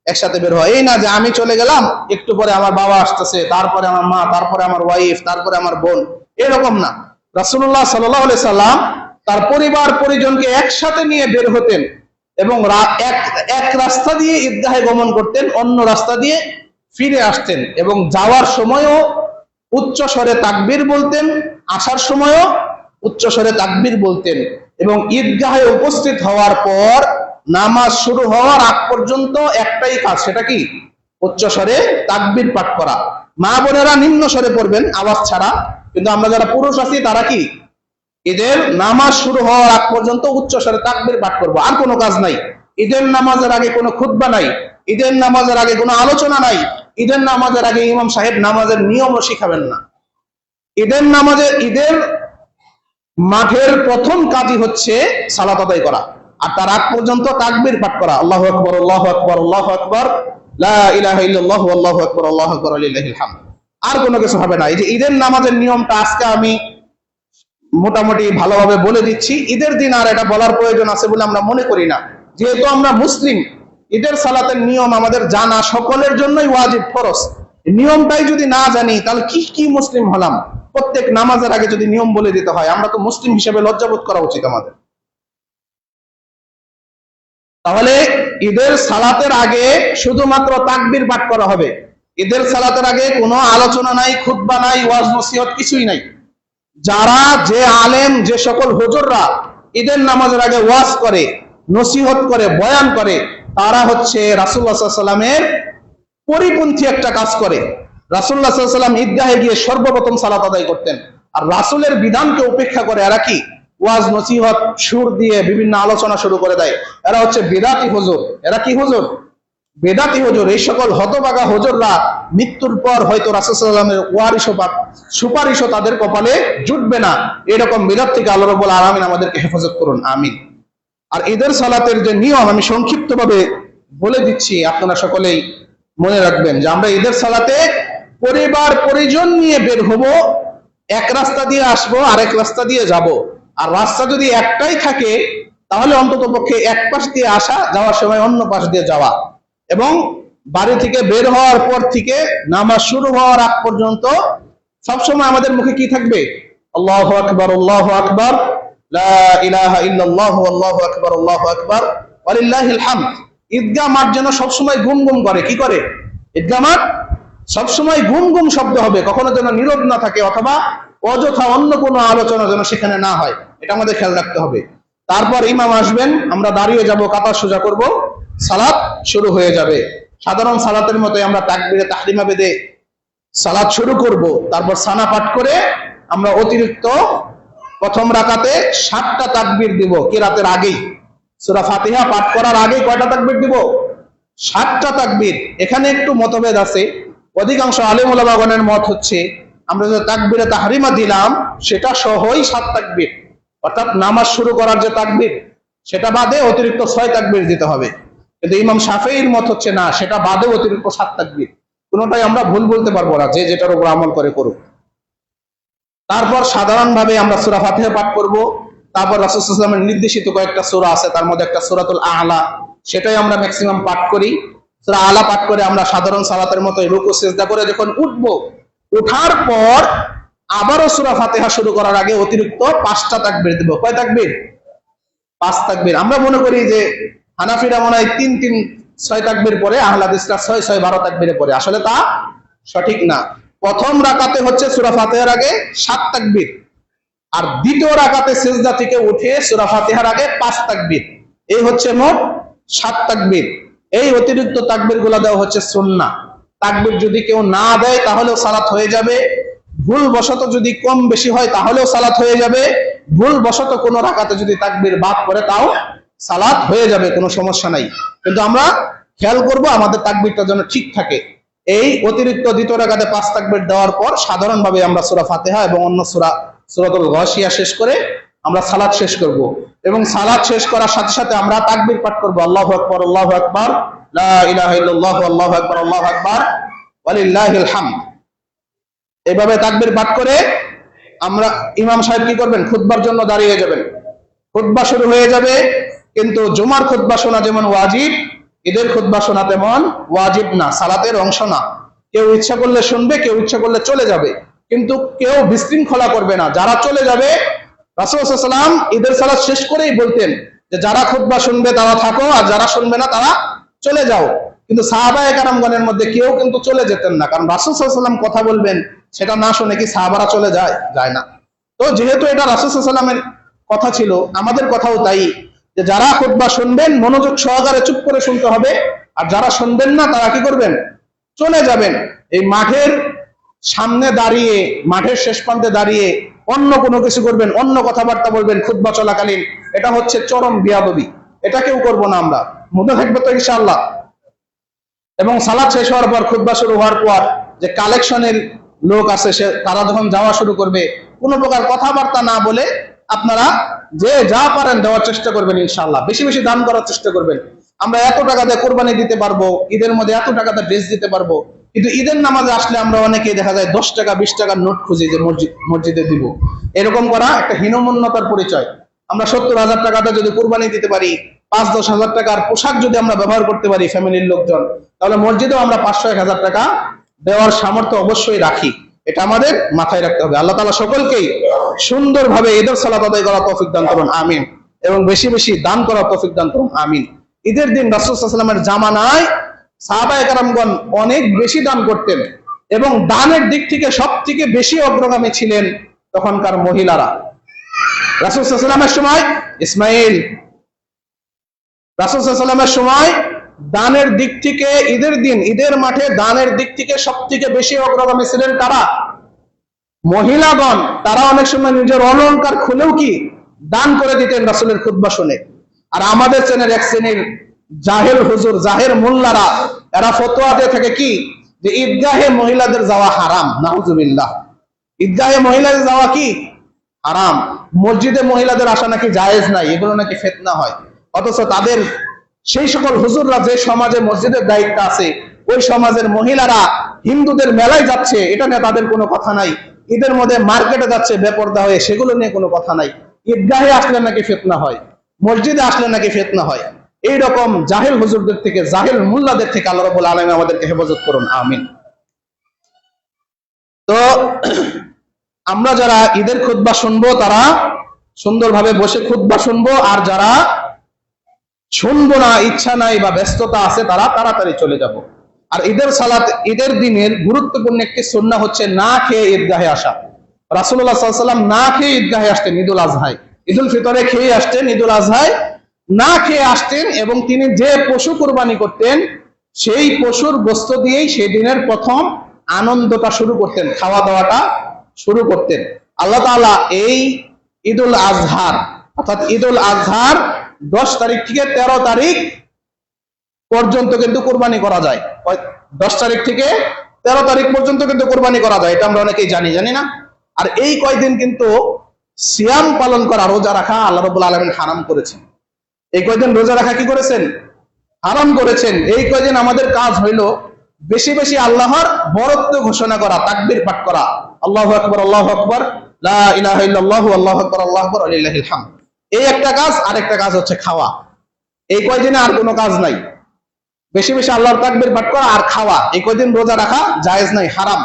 [SPEAKER 1] একসাথে বের হওয়া, এই না যে আমি চলে গেলাম, একটু পরে আমার বাবা আসতেছে, তারপরে আমার মা, তারপরে আমার ওয়াইফ, তারপরে আমার বোন, এরকম না। রাসূলুল্লাহ সাল্লাল্লাহু আলাইহি সাল্লাম তার পরিবার পরিজনকে একসাথে নিয়ে বের হতেন এবং এক রাস্তা দিয়ে ঈদগাহে গমন করতেন, অন্য রাস্তা দিয়ে ফিরে আসতেন। এবং যাওয়ার সময়ও উচ্চ স্বরে তাকবীর বলতেন, আসার সময়ও উচ্চ স্বরে তাকবীর বলতেন। এবং ঈদগাহে উপস্থিত হওয়ার পর নামাজ শুরু হওয়ার আগ পর্যন্ত একটাই কাজ, সেটা কি? উচ্চ স্বরে তাকবীর পাঠ করা। মা বোনেরা নিম্ন স্বরে পড়বেন আওয়াজ ছাড়া, কিন্তু আমরা যারা পুরুষ আছি তারা কি ঈদের নামাজ শুরু হওয়ার আগ পর্যন্ত উচ্চ স্বরে তাকবীর পাঠ করব, আর কোনো কাজ নাই। ঈদের নামাজের আগে কোনো খুতবা নাই, ঈদের নামাজের আগে কোনো আলোচনা নাই, ঈদের নামাজের আগে ইমাম সাহেব নামাজের নিয়মও শিখাবেন না। ঈদের মাঠের প্রথম কাজই হচ্ছে সালাত আদায় করা, আর তার আগ পর্যন্ত তাকবীর পাঠ করা, আল্লাহু আকবার, আল্লাহু আকবার, আল্লাহু আকবার, লা ইলাহা ইল্লাল্লাহু, আল্লাহু আকবার, আল্লাহু আকবার, লিল্লাহিল হামদ। আর কোনো কিছু হবে না। এই যে ঈদের নামাজের নিয়মটা আজকে আমি মোটামুটি ভালোভাবে বলে দিচ্ছি। ঈদের দিন আর এটা বলার প্রয়োজন আছে বলে আমরা মনে করি না, যেহেতু আমরা মুসলিম। ঈদের সালাতের নিয়ম আমাদের জানা সকলের জন্যই ওয়াজিব, ফরজ। নিয়মটাই যদি না জানি তাহলে কি মুসলিম হলাম? প্রত্যেক নামাজের আগে যদি নিয়ম বলে দিতে হয়, আমরা তো মুসলিম হিসেবে লজ্জাবোধ করা উচিত আমাদের। তাহলে ঈদের সালাতের আগে শুধুমাত্র তাকবীর পাঠ করা হবে। ঈদের সালাতের আগে কোনো আলোচনা নাই, খুতবা নাই, ওয়াজ নসিহত কিছুই নাই। যারা যে আলেম, যে সকল হুজুররা ঈদের নামাজের আগে ওয়াজ করে, নসিহত করে, বয়ান করে, তারা হচ্ছে রাসূলুল্লাহ সাল্লাল্লাহু আলাইহি ওয়াসাল্লামের পরিপন্থী একটা কাজ করে। রাসূলুল্লাহ সাল্লাল্লাহু আলাইহি ওয়াসাল্লাম ঈদগাহে গিয়ে সর্বপ্রথম সালাত আদায় করতেন, আর রাসূলের বিধানকে উপেক্ষা করে এরা কি ওয়াজ নসিহত সুর দিয়ে বিভিন্ন আলোচনা শুরু করে দেয়। এরা হচ্ছে বিদাতি হুজুর। এরা কি হুজুর? বেদাতি হুজুর। এই সকল হতভাগা হুজুররা মৃত্যুর পর হয়তো রাসূল সাল্লাল্লাহু আলাইহি ওয়াসাল্লামের সুপারিশও তাদের কপালে জুটবে না। এরকম বিদাত থেকে আল্লাহ রাব্বুল আলামিন আমাদেরকে হেফাজত করুন, আমিন। আর ঈদের সালাতের যে নিয়ম আমি সংক্ষিপ্তভাবে বলে দিচ্ছি, আপনারা সকলেই মনে রাখবেন যে আমরা ঈদের সালাতে পরিবার পরিজন নিয়ে বের হব, এক রাস্তা দিয়ে আসবো, আরেক রাস্তা দিয়ে যাব। আর রাস্তা যদি একটাই থাকে তাহলে অন্তত পক্ষে এক পাশ দিয়ে আসা, যাওয়ার সময় অন্য পাশ দিয়ে যাওয়া। এবং বাড়ি থেকে বের হওয়ার পর থেকে নামাজ শুরু হওয়ার আগ পর্যন্ত সবসময় আমাদের মুখে কি থাকবে? আল্লাহু আকবার, আল্লাহু আকবার, লা ইলাহা ইল্লাল্লাহু, আল্লাহু আকবার, আল্লাহু আকবার, ওয়া লিল্লাহিল হামদ। ঈদগাহ মাঠ যেন সবসময় গুম গুম করে। কি করে? ঈদগাহ মাঠ সবসময় গুম গুম শব্দ হবে, কখনো যেন নীরব না থাকে, অথবা অযথা অন্য কোনো আলোচনা যেন সেখানে না হয়, এটা আমাদের খেয়াল রাখতে হবে। তারপর ইমাম আসবেন, আমরা দাঁড়িয়ে যাব, কাতার সোজা করব, সালাত শুরু হয়ে যাবে। সাধারণ সালাতের মতোই আমরা তাকবীরে তাহরিমা বেঁধে সালাত শুরু করব। তারপর সানা পাঠ করে আমরা অতিরিক্ত প্রথম রাকাতে 7টা তাকবীর দিব কিরাতের আগেই। সূরা ফাতিহা পাঠ করার আগে কয়টা তাকবীর দিব? 7টা তাকবীর। এখানে একটু মতভেদ আছে। অধিকাংশ আলেম ওলামাগণের মত হচ্ছে আমরা যে তাকবীরে তাহরিমা দিলাম সেটা সহই 7 তাকবীর, অর্থাৎ নামাজ শুরু করার যে তাকবীর সেটা বাদে অতিরিক্ত 6 তাকবীর দিতে হবে। কিন্তু ইমাম শাফিঈর মত হচ্ছে না, সেটা বাদে অতিরিক্ত 7 তাকবীর। কোনোটাই আমরা ভুল বলতে পারবো না, যে যেটার উপর আমল করে করুক। তারপর সাধারণভাবে আমরা সূরা ফাতিহা পাঠ করব। তারপর রাসূল সাল্লাল্লাহু আলাইহি ওয়াসাল্লামের নির্দেশিত কয়েকটা সূরা আছে, তার মধ্যে একটা সূরাতুল আ'লা, সেটাই আমরা ম্যাক্সিমাম পাঠ করি। সূরা আ'লা পাঠ করে আমরা সাধারণ সালাতের মতো রুকু সিজদা করে যখন উঠব, উঠার পর আবারও সূরা ফাতিহা শুরু করার আগে অতিরিক্ত 5টা তাকবীর দেব। কয় তাকবীর? 5 তাকবীর। আমরা মনে করি যে হানাফিরা মনে হয় 3 6 তাকবীর পরে, আহলে হাদিসরা 6 6 12 তাকবীরে পড়ে। আসলে তা সঠিক না। প্রথম রাকাতে হচ্ছে সূরা ফাতিহার আগে 7 তাকবীর, আর দ্বিতীয় রাকাতে সিজদা থেকে উঠে সূরা ফাতিহার আগে 5 তাকবীর। এই হচ্ছে মোট 7 তাকবীর। এই অতিরিক্ত তাকবীর গুলা দেওয়া হচ্ছে সুন্নাহ। তাকবীর যদি কেউ না দেয় তাহলেও সালাত হয়ে যাবে, ভুল বশত যদি কম বেশি হয় তাহলেও সালাত হয়ে যাবে, ভুল বশত কোনো রাকাতে যদি তাকবীর বাদ করে তাও সালাত হয়ে যাবে, কোনো সমস্যা নাই। কিন্তু আমরা খেয়াল করব আমাদের তাকবীরটা যেন ঠিক থাকে। এই অতিরিক্ত দ্বিতীয় রাকাতে 5 তাকবীর দেওয়ার পর সাধারণভাবে আমরা সূরা ফাতিহা এবং অন্য সূরাতুল গাশিয়া শেষ করে আমরা সালাত শেষ করব, এবং সালাত শেষ করার সাথে সাথে আমরা তাকবীর পাঠ করব, আল্লাহু আকবার, আল্লাহু আকবার, লা ইলাহা ইল্লাল্লাহ, আল্লাহু আকবার, আল্লাহু আকবার, ওয়ালিল্লাহিল হামদ। এভাবে তাকবীর পাঠ করে আমরা, ইমাম সাহেব কি করবেন, খুতবার জন্য দাঁড়িয়ে যাবেন। খুতবা শুরু হয়ে যাবে, কিন্তু জুমার খুতবা শোনা যেমন ওয়াজিব, ঈদের খুতবা শোনা তেমন ওয়াজিব না, সালাতের অংশ না। কেউ ইচ্ছা করলে শুনবে, কেউ ইচ্ছা করলে চলে যাবে, কিন্তু কেউ বিশৃঙ্খলা করবে না। যারা চলে যাবে, রাসূল সাল্লাল্লাহু আলাইহি ওয়াসাল্লাম ঈদের সালাত শেষ করেই বলতেন যে যারা খুতবা শুনবে তারা থাকো, আর যারা শুনবে না তারা চলে যাও। কিন্তু সাহাবায়ে কেরামগণের মধ্যে কেউ কিন্তু চলে যেতেন না, কারণ রাসূল সাল্লাল্লাহু আলাইহি ওয়াসাল্লাম কথা বলবেন সেটা না শুনে কি সাহাবারা চলে যায়? যায় না। তো যেহেতু এটা রাসূল সাল্লাল্লাহু আলাইহি ওয়াসাল্লামের কথা ছিল, আমাদের কথাও তাই, যে যারা খুতবা শুনবেন মনোযোগ সহকারে চুপ করে শুনতে হবে, আর যারা শুনবেন না তারা কি করবেন, চলে যাবেন। এই মাঠের সামনে দাঁড়িয়ে, মাঠের শেষ প্রান্তে দাঁড়িয়ে অন্য কোনো কিছু করবেন, অন্য কথাবার্তা বলবেন খুতবা চলাকালীন, এটা হচ্ছে চরম বিয়াদবি। এটা কেউ করবো না আমরা, মনে থাকবে তো ইনশাআল্লাহ। এবং সালাত শেষ হওয়ার পর, খুতবা শুরু হওয়ার পর যে কালেকশনের লোক আছে তারা যখন যাওয়া শুরু করবে, কোনো প্রকার কথাবার্তা না বলে আপনারা যে যা পারেন দেওয়ার চেষ্টা করবেন ইনশাআল্লাহ। বেশি বেশি দান করার চেষ্টা করবেন। আমরা এত টাকা দিয়ে কোরবানি দিতে পারবো, ঈদের মধ্যে এত টাকা দিয়ে ড্রেস দিতে পারবো, কিন্তু ঈদের নামাজে আসলে আমরা অনেকেই দেখা যায় 10 টাকা 20 টাকার নোট খুঁজি যে মসজিদে দিব। এরকম করা একটা হীনমন্যতার পরিচয়। আমরা 70,000 টাকাটা যদি কোরবানি দিতে পারি, 5-10 হাজার টাকার পোশাক যদি আমরা ব্যবহার করতে পারি ফ্যামিলির লোকজন, তাহলে মসজিদেও আমরা 500-1000 টাকা দেওয়ার সামর্থ্য অবশ্যই রাখি। এটা আমাদের মাথায় রাখতে হবে। আল্লাহ তাআলা সকলকেই সুন্দরভাবে ঈদের সালাত আদায় করার তৌফিক দান করুন, আমিন। এবং বেশি বেশি দান করার তৌফিক দান করুন, আমিন। ঈদের দিন রাসূল সাল্লাল্লাহু আলাইহি ওয়াসাল্লামের জামানায় সাহাবায়ে কেরামগণ অনেক বেশি দান করতেন, এবং দানের দিক থেকে সবথেকে বেশি অগ্রগামী ছিলেন তখনকার মহিলারা। রাসূল সাল্লাল্লাহু আলাইহি ওয়াসাল্লামের সময় ইসমাইল, রাসূল সাল্লাল্লাহু আলাইহি ওয়াসাল্লামের সময় দানের দিক থেকে, ঈদের দিন ঈদের মাঠে দানের দিক থেকে সবথেকে বেশি অগ্রগামী ছিলেন কারা? মহিলাগণ। তারা অনেক সময় নিজের অলংকার খুলেও কি দান করে দিতেন রাসূলের খুতবা শুনে। আর আমাদের এক শ্রেণীর জাহেল হুজুর, জাহের মোল্লারা, এরা ফতোয়া দিয়ে থাকে কি, যে ঈদগাহে মহিলাদের যাওয়া হারাম, নাউজুবিল্লাহ। ঈদগাহে মহিলাদের যাওয়া কি হারাম, মসজিদে মহিলাদের আসা নাকি জায়েজ নাই, এগুলো নাকি ফিতনা হয়। অথচ তাদের সেই সকল হুজুররা যে সমাজে মসজিদের দায়িত্ব আছে, ওই সমাজের মহিলারা হিন্দুদের মেলায় যাচ্ছে, এটা নিয়ে তাদের কোনো কথা নাই। ঈদের মধ্যে মার্কেটে যাচ্ছে বেপরদা হয়ে, সেগুলো নিয়ে কোনো কথা নাই। ঈদগাহে আসলে নাকি ফিতনা হয়, মসজিদে আসলে নাকি ফিতনা হয়। এইরকম জাহেল হুজুরদের থেকে, জাহেল মুল্লাদের থেকে আল্লাহ রাব্বুল আলামিন আমাদেরকে হেফাজত করুন, আমিন। তো আমরা যারা ঈদের খুতবা শুনবো তারা সুন্দরভাবে বসে খুতবা শুনবো, আর যারা শুনবো না, ইচ্ছা নাই বা ব্যস্ততা আছে, তারা তাড়াতাড়ি চলে যাব। আর ঈদের সালাত, ঈদের দিনের গুরুত্বপূর্ণ একটি সুন্নাহ হচ্ছে না খেয়ে ঈদগাহে আসা। রাসূলুল্লাহ সাল্লাল্লাহু আলাইহি ওয়াসাল্লাম না খেয়ে ঈদগাহে আসতেন ঈদুল আজহায়। ঈদুল ফিতরে খেয়ে আসতেন, ঈদুল আজহায় না খেয়ে আসতেন, এবং তিনি যে পশু কুরবানি করতেন সেই পশুর গোশত দিয়েই সেই দিনের প্রথম আনন্দটা শুরু করতেন, খাওয়া দাওয়াটা শুরু করতেন। আল্লাহ তাআলা এই ঈদুল আজহার, অর্থাৎ ঈদুল আজহার 10 তারিখ থেকে 13 তারিখ পর্যন্ত কিন্তু কোরবানি করা যায়। 10 তারিখ থেকে 13 তারিখ পর্যন্ত কিন্তু কোরবানি করা যায়, এটা আমরা অনেকেই জানি না। আর এই কয়দিন কিন্তু সিয়াম পালন করা, রোজা রাখা আল্লাহ রাব্বুল আলামিন হারাম করেছেন। এই কয়দিন রোজা রাখা কি করেছেন? হারাম করেছেন। এই কয়দিন আমাদের কাজ হইল বেশি বেশি আল্লাহর বরত্ব ঘোষণা করা, তাকবীর পাঠ করা, আল্লাহু আকবার, আল্লাহু আকবার, লা ইলাহা ইল্লাল্লাহু, আল্লাহু আকবার, আল্লাহু আকবার, ওয়ালিল্লাহিল হামদ। এই একটা কাজ। আরেকটা কাজ হচ্ছে খাওয়া। এই কয়দিনে আর কোনো কাজ নাই, বেশি বেশি আল্লাহর তাকবীর পাঠ করা আর খাওয়া। এই কয়দিন রোজা রাখা জায়েজ নাই, হারাম।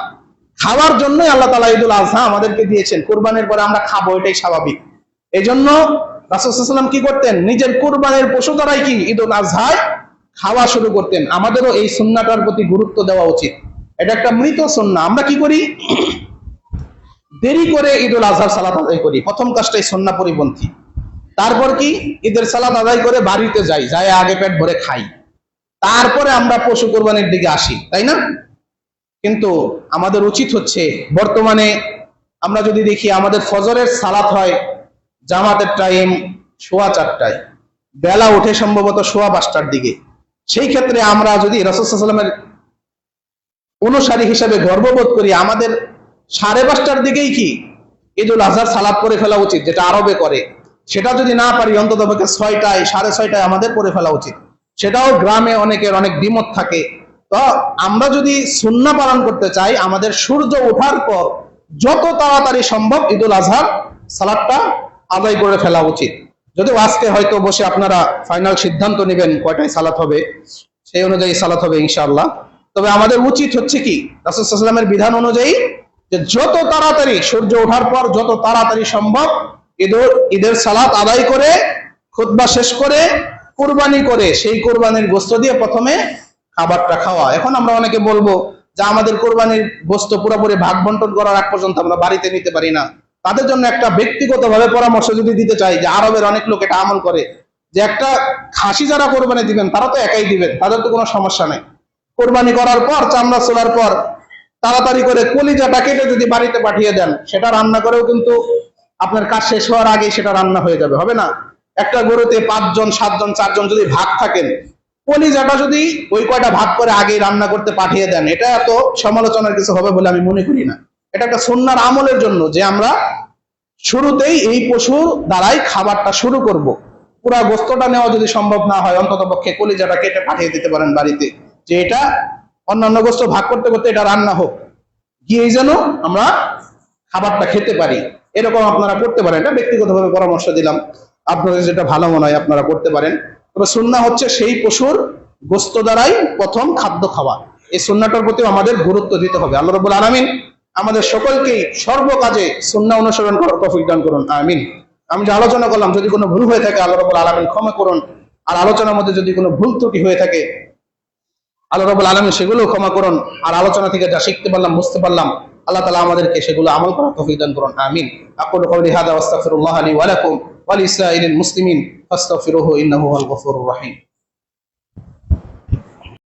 [SPEAKER 1] খাওয়ার জন্যই আল্লাহ তাআলা ঈদুল আজহা আমাদেরকে দিয়েছেন। কুরবানির পরে আমরা খাবো, এটাই স্বাভাবিক। এই জন্য রাসূল সাল্লাল্লাহু আলাইহি ওয়াসাল্লাম কি করতেন, নিজের কুরবানির পশু দ্বারাই কি ঈদুল আজহায় খাওয়া শুরু করতেন। আমাদেরও এই সুন্নাহটার প্রতি গুরুত্ব দেওয়া উচিত। এটা একটা মৃত সুন্নাহ। আমরা কি করি, দেরি করে ঈদুল আজহার সালাত আদায় করি, প্রথম কাজটাই সুন্নাহ পরিপন্থী। তারপর কি ঈদের সালাত আদায় করে বাড়িতে যাই আগে পেট ভরে খাই, তারপরে আমরা পশু কোরবানির দিকে আসি, তাই না? কিন্তু আমাদের উচিত হচ্ছে, বর্তমানে আমরা যদি দেখি আমাদের ফজরের সালাত হয় জামাতের টাইম 4:15, বেলা ওঠে সম্ভবত 5:15 দিকে। সেই ক্ষেত্রে আমরা যদি রাসূল সাল্লাল্লাহু আলাইহি ওয়াসাল্লামের অনুসারী হিসেবে গর্ববোধ করি, আমাদের 5:30 দিকেই কি ঈদুল আজহার সালাত করে ফেলা উচিত, যেটা আরবে করে। সেটা যদি না পারি অন্তত 6টায় 6:30টায় আমাদের করে ফেলা উচিত। সেটাও গ্রামে অনেকের অনেক দ্বিমত থাকে। তো আমরা যদি সুন্নাহ পালন করতে চাই, আমাদের সূর্য ওঠার পর যত তাড়াতাড়ি সম্ভব ঈদুল আজহার সালাতটা আদায় করে ফেলা উচিত। যদিও আজকে হয়তো বসে আপনারা ফাইনাল সিদ্ধান্ত নেবেন কয়টায় সালাত হবে, সেই অনুযায়ী সালাত হবে ইনশাআল্লাহ। তবে আমাদের উচিত হচ্ছে কি, রাসূল সাল্লাল্লাহু আলাইহি ওয়াসাল্লামের বিধান অনুযায়ী যে যত তাড়াতাড়ি সূর্য ওঠার পর যত তাড়াতাড়ি সম্ভব ঈদের সালাত আদায় করে খুতবা শেষ করে কুরবানি করে সেই কুরবানির গোশত দিয়ে প্রথমে খাবারটা খাওয়া। এখন আমরা অনেকে বলবো যে আমাদের কুরবানির গোশত পুরোপুরি ভাগ বন্টন করার আগ পর্যন্ত আমরা বাড়িতে নিতে পারি না। তাদের জন্য একটা ব্যক্তিগতভাবে পরামর্শ যদি দিতে চাই, যে আরবের অনেক লোক এটা আমল করে, যে একটা খাসি যারা কোরবানি দিবেন তারা তো একাই দিবেন, তাদের তো কোনো সমস্যা নেই। কোরবানি করার পর চামড়া চলার পর তাড়াতাড়ি করে কলিজাটা কেটে যদি বাড়িতে পাঠিয়ে দেন, সেটা রান্না করেও কিন্তু আপনার কাজ শেষ হওয়ার আগেই সেটা রান্না হয়ে যাবে, হবে না? একটা গরুতে 5 জন 7 জন 4 জন যদি ভাগ থাকেন, কলিজাটা যদি ওই কয়টা ভাগ করে আগেই রান্না করতে পাঠিয়ে দেন, এটা এত সমালোচনার কিছু হবে বলে আমি মনে করি না। এটা একটা সুন্নাহর আমলের জন্য যে আমরা শুরুতেই এই পশুর দ্বারাই খাবারটা শুরু করব। পুরা গোস্তটা নেওয়া যদি সম্ভব না হয়, অন্তত পক্ষে কলিজাটা কেটে পাঠিয়ে দিতে পারেন বাড়িতে, যে এটা অন্যান্য গোস্ত ভাগ করতে করতে এটা রান্না হোক, গিয়েই যেন আমরা খাবারটা খেতে পারি। এরকম আপনারা করতে পারেন। এটা ব্যক্তিগতভাবে পরামর্শ দিলাম, আপনাদের যেটা ভালো মনে হয় আপনারা করতে পারেন। তবে সুন্নাহ হচ্ছে সেই পশুর গোস্ত দ্বারাই প্রথম খাদ্য খাওয়া। এই সুন্নাহটার প্রতি আমাদের গুরুত্ব দিতে হবে। আল্লাহ রাব্বুল আলামিন আমাদের সকলকেই সর্বকাজে সুন্নাহ অনুসরণ করার তৌফিক দান করুন, আমিন। আমি যে আলোচনা করলাম, যদি কোনো ভুল হয়ে থাকে আল্লাহ রাব্বুল আলামিন ক্ষমা করুন। আর আলোচনার মধ্যে যদি কোনো ভুল ত্রুটি হয়ে থাকে আল্লাহ রাব্বুল আলামিন সেগুলো ক্ষমা করুন। আর আলোচনা থেকে যা শিখতে পারলাম, বুঝতে পারলাম, আল্লাহ তাআলা আমাদেরকে সেগুলো আমল করার তৌফিক দান করুন, আমিন। আকুলু কওলি হাযা ওয়া আস্তাগফিরুল্লাহ লি ওয়া লাকুম ওয়া লিসাইরিল মুসলিমিন ফাস্তাগফিরুহু ইন্নাহু হুয়াল গফুরুর রহিম।